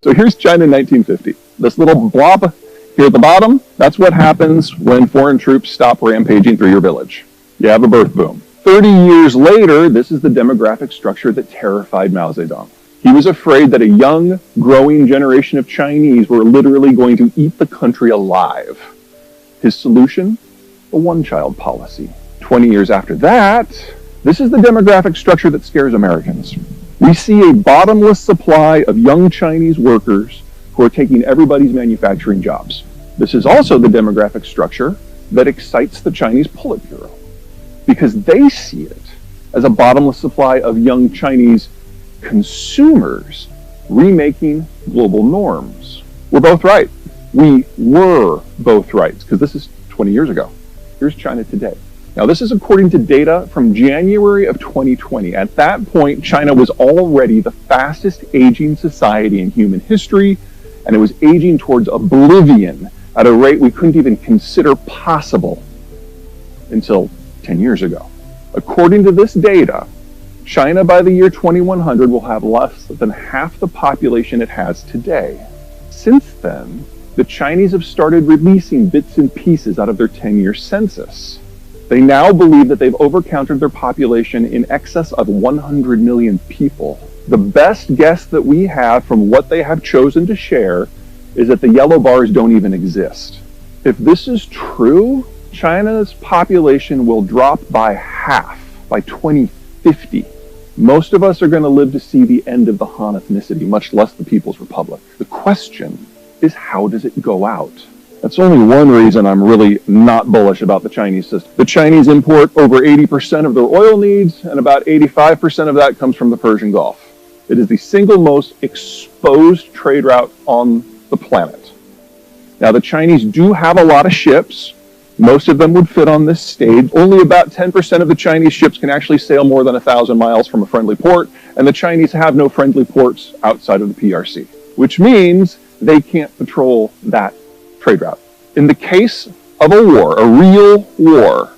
So here's China in 1950. This little blob here at the bottom, that's what happens when foreign troops stop rampaging through your village. You have a birth boom. 30 years later, this is the demographic structure that terrified Mao Zedong. He was afraid that a young, growing generation of Chinese were literally going to eat the country alive. His solution? A one-child policy. 20 years after that, this is the demographic structure that scares Americans. We see a bottomless supply of young Chinese workers who are taking everybody's manufacturing jobs. This is also the demographic structure that excites the Chinese Politburo, because they see it as a bottomless supply of young Chinese consumers remaking global norms. We're both right. We were both right, because this is 20 years ago. Here's China today. Now, this is according to data from January of 2020. At that point, China was already the fastest aging society in human history, and it was aging towards oblivion at a rate we couldn't even consider possible until 10 years ago. According to this data, China by the year 2100 will have less than half the population it has today. Since then, the Chinese have started releasing bits and pieces out of their 10-year census. They now believe that they've overcounted their population in excess of 100 million people. The best guess that we have from what they have chosen to share is that the yellow bars don't even exist. If this is true, China's population will drop by half by 2050. Most of us are going to live to see the end of the Han ethnicity, much less the People's Republic. The question is, how does it go out? That's only one reason I'm really not bullish about the Chinese system. The Chinese import over 80% of their oil needs, and about 85% of that comes from the Persian Gulf. It is the single most exposed trade route on the planet. Now, the Chinese do have a lot of ships. Most of them would fit on this stage. Only about 10% of the Chinese ships can actually sail more than 1,000 miles from a friendly port, and the Chinese have no friendly ports outside of the PRC, which means they can't patrol that trade route. In the case of a war, a real war,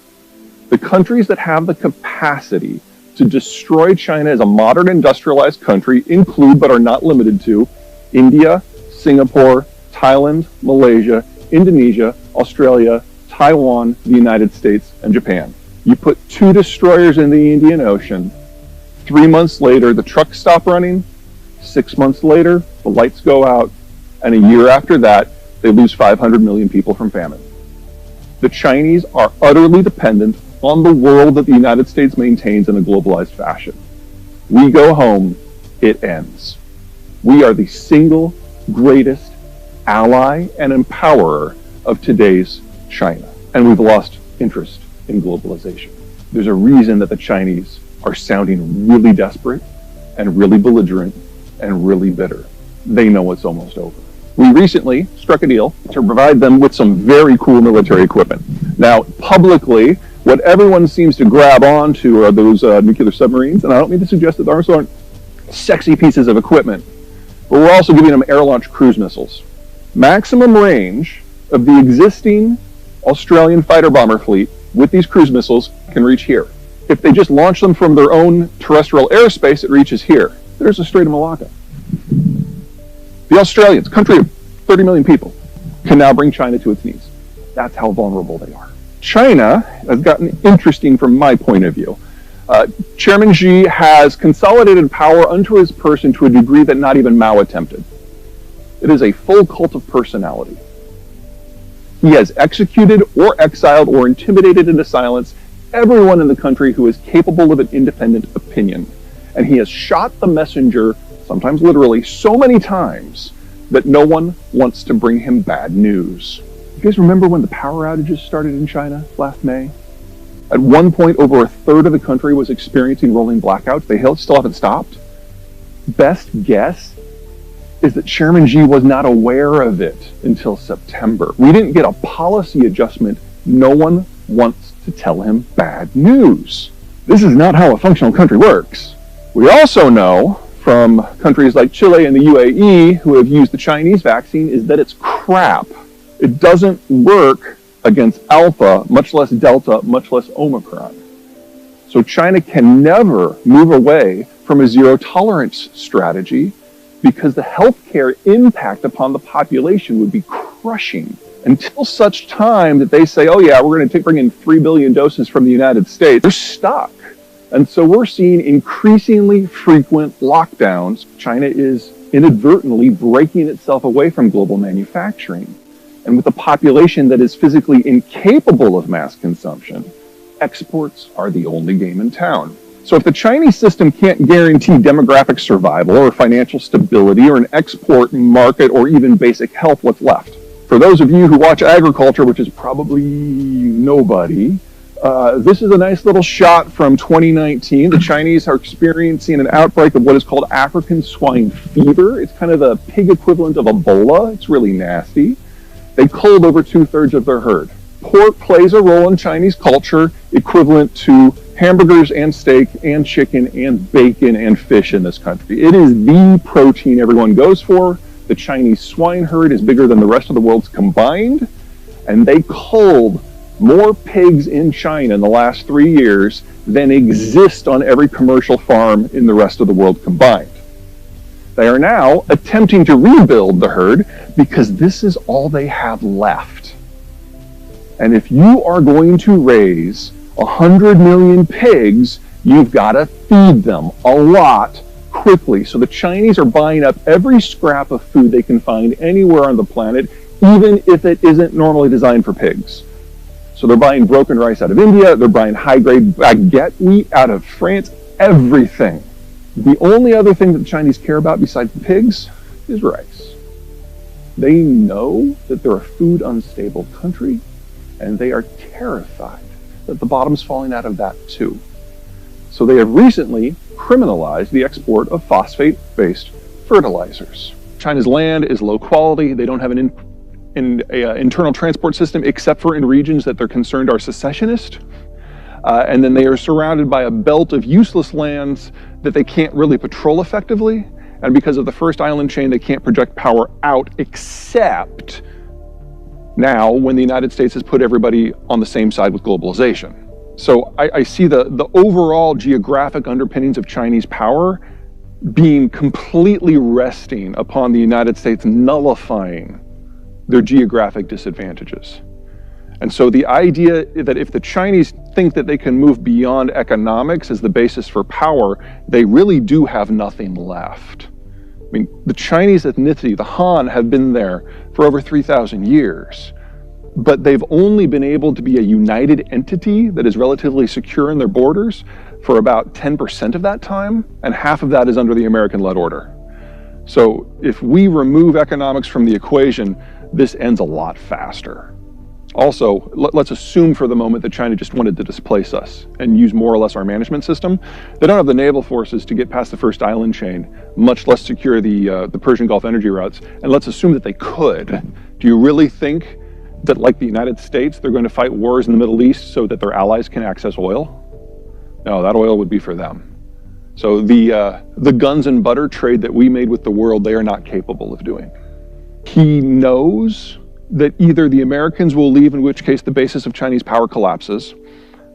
the countries that have the capacity to destroy China as a modern industrialized country include, but are not limited to, India, Singapore, Thailand, Malaysia, Indonesia, Australia, Taiwan, the United States, and Japan. You put 2 destroyers in the Indian Ocean, 3 months later, the trucks stop running, 6 months later, the lights go out, and a year after that, they lose 500 million people from famine. The Chinese are utterly dependent on the world that the United States maintains in a globalized fashion. We go home, it ends. We are the single greatest ally and empowerer of today's China, and we've lost interest in globalization. There's a reason that the Chinese are sounding really desperate and really belligerent and really bitter. They know it's almost over. We recently struck a deal to provide them with some very cool military equipment. Now, publicly, what everyone seems to grab onto are those nuclear submarines, and I don't mean to suggest that those aren't sexy pieces of equipment, but we're also giving them air-launched cruise missiles. Maximum range of the existing Australian fighter bomber fleet with these cruise missiles can reach here. If they just launch them from their own terrestrial airspace, it reaches here. There's the Strait of Malacca. The Australians, a country of 30 million people, can now bring China to its knees. That's how vulnerable they are. China has gotten interesting from my point of view. Chairman Xi has consolidated power unto his person to a degree that not even Mao attempted. It is a full cult of personality. He has executed or exiled or intimidated into silence everyone in the country who is capable of an independent opinion. And he has shot the messenger, sometimes literally, so many times that no one wants to bring him bad news. You guys remember when the power outages started in China last May? At one point, over a third of the country was experiencing rolling blackouts. They still haven't stopped. Best guess is that Chairman Xi was not aware of it until September. We didn't get a policy adjustment. No one wants to tell him bad news. This is not how a functional country works. We also know from countries like Chile and the UAE who have used the Chinese vaccine is that it's crap. It doesn't work against Alpha, much less Delta, much less Omicron. So China can never move away from a zero tolerance strategy because the healthcare impact upon the population would be crushing. Until such time that they say, oh yeah, we're going to bring in 3 billion doses from the United States, they're stuck. And so we're seeing increasingly frequent lockdowns. China is inadvertently breaking itself away from global manufacturing. And with a population that is physically incapable of mass consumption, exports are the only game in town. So if the Chinese system can't guarantee demographic survival or financial stability or an export market or even basic health, what's left? For those of you who watch agriculture, which is probably nobody, this is a nice little shot from 2019. The Chinese are experiencing an outbreak of what is called African swine fever. It's kind of the pig equivalent of Ebola. It's really nasty. They culled over 2/3 of their herd. Pork plays a role in Chinese culture equivalent to hamburgers and steak and chicken and bacon and fish in this country. It is the protein everyone goes for. The Chinese swine herd is bigger than the rest of the world's combined, and they culled more pigs in China in the last 3 years than exist on every commercial farm in the rest of the world combined. They are now attempting to rebuild the herd because this is all they have left. And if you are going to raise 100 million pigs, you've got to feed them a lot quickly. So the Chinese are buying up every scrap of food they can find anywhere on the planet, even if it isn't normally designed for pigs. So they're buying broken rice out of India, they're buying high-grade baguette wheat out of France, everything. The only other thing that the Chinese care about besides the pigs is rice. They know that they're a food unstable country, and they are terrified that the bottom's falling out of that too. So they have recently criminalized the export of phosphate-based fertilizers. China's land is low quality. They don't have an internal transport system except for in regions that they're concerned are secessionist. And then they are surrounded by a belt of useless lands that they can't really patrol effectively. And because of the first island chain, they can't project power out except now when the United States has put everybody on the same side with globalization. So I see the overall geographic underpinnings of Chinese power being completely resting upon the United States nullifying their geographic disadvantages. And so the idea that if the Chinese think that they can move beyond economics as the basis for power, they really do have nothing left. I mean, the Chinese ethnicity, the Han, have been there for over 3,000 years, but they've only been able to be a united entity that is relatively secure in their borders for about 10% of that time, and half of that is under the American-led order. So if we remove economics from the equation, this ends a lot faster. Also, let's assume for the moment that China just wanted to displace us and use more or less our management system. They don't have the naval forces to get past the first island chain, much less secure the Persian Gulf energy routes. And let's assume that they could. Do you really think that, like the United States, they're going to fight wars in the Middle East so that their allies can access oil? No, that oil would be for them. So the guns and butter trade that we made with the world, they are not capable of doing. He knows that either the Americans will leave, in which case the basis of Chinese power collapses,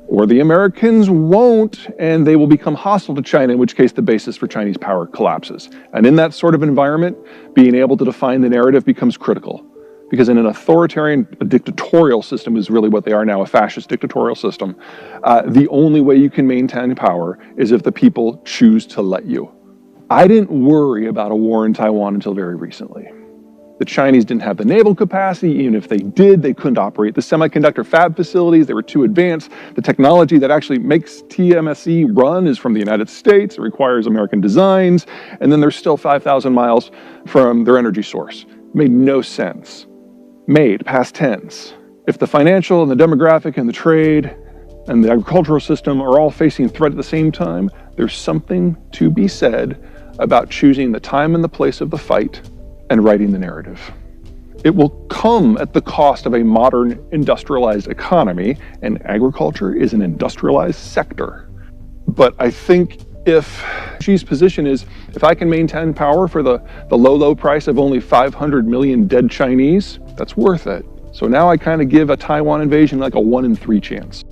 or the Americans won't, and they will become hostile to China, in which case the basis for Chinese power collapses. And in that sort of environment, being able to define the narrative becomes critical. Because in an authoritarian, a dictatorial system is really what they are now, a fascist dictatorial system, the only way you can maintain power is if the people choose to let you. I didn't worry about a war in Taiwan until very recently. The Chinese didn't have the naval capacity. Even if they did, they couldn't operate the semiconductor fab facilities. They were too advanced. The technology that actually makes TSMC run is from the United States. It requires American designs. And then they're still 5,000 miles from their energy source. Made no sense. Made, past tense. If the financial and the demographic and the trade and the agricultural system are all facing threat at the same time, there's something to be said about choosing the time and the place of the fight and writing the narrative. It will come at the cost of a modern industrialized economy, and agriculture is an industrialized sector. But I think if Xi's position is, if I can maintain power for the low price of only 500 million dead Chinese, that's worth it. So now I kind of give a Taiwan invasion like a 1 in 3 chance.